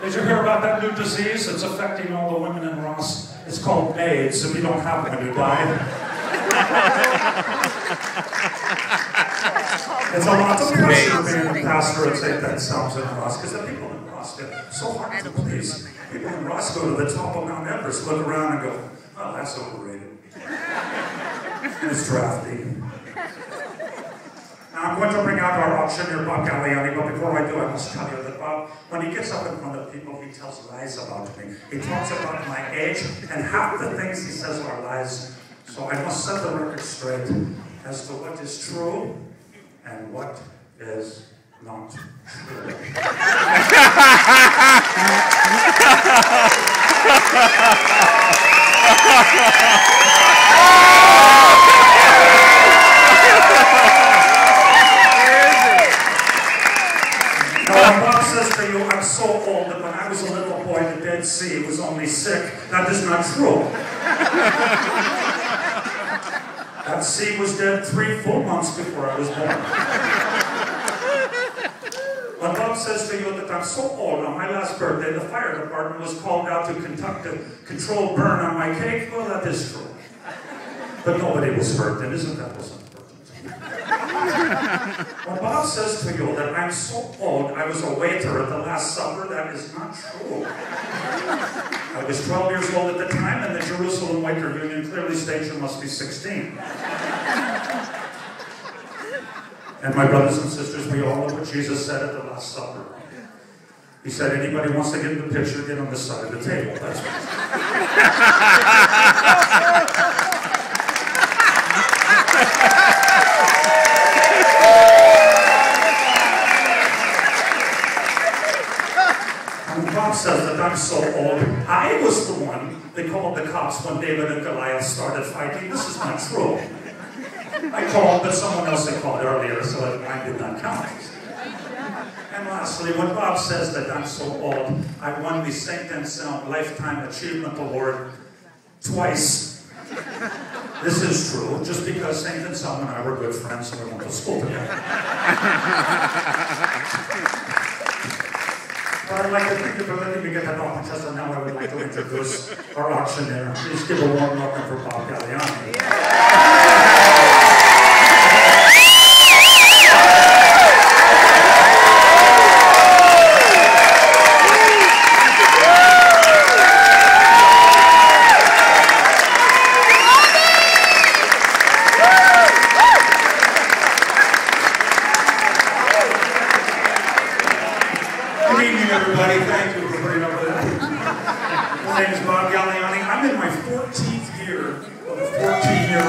Did you hear about that new disease? It's affecting all the women in Ross. It's called AIDS. If you don't have one, you die. It's a lot of pressure being a pastor at St. Anselmo's in Ross, because the people in Ross, they're so hard to please. People in Ross go to the top of Mount Everest, look around and go, oh, that's overrated. And it's drafty. Now, I'm going to bring out our auctioneer, Bob Galliani, but before I do, I must tell you that Bob, when he gets up in front of people, he tells lies about me. He talks about my age, and half the things he says are lies. So I must set the record straight as to what is true and what is not true. Bob says to you, I'm so old that when I was a little boy, the Dead Sea was only sick. That is not true. That sea was dead 3 full months before I was born. When Bob says to you that I'm so old, on my last birthday, the fire department was called out to conduct a controlled burn on my cake, well, that is true. But nobody was hurt, and isn't that what's important? When Bob says to you that I'm so old, I was a waiter at the Last Supper, that is not true. I was 12 years old at the time, and the Jerusalem Waiter Union clearly states you must be 16. And my brothers and sisters, we all know what Jesus said at the Last Supper. He said, anybody wants to get in the picture, get on this side of the table. That's Bob says that I'm so old. I was the one that called the cops when David and Goliath started fighting. This is not true. I called, but someone else had called earlier, so I did not count. And lastly, when Bob says that I'm so old, I won the St. Anselm Lifetime Achievement Award twice. This is true, just because St. Anselm and I were good friends and we went to school together. But I'd like to thank you for letting me get that off my chest, and now I would like to introduce our auctioneer. Please give a warm welcome for Bob Galliani. Everybody, thank you for putting up with that. My name is Bob Galliani. I'm in my 14th year of a 14-year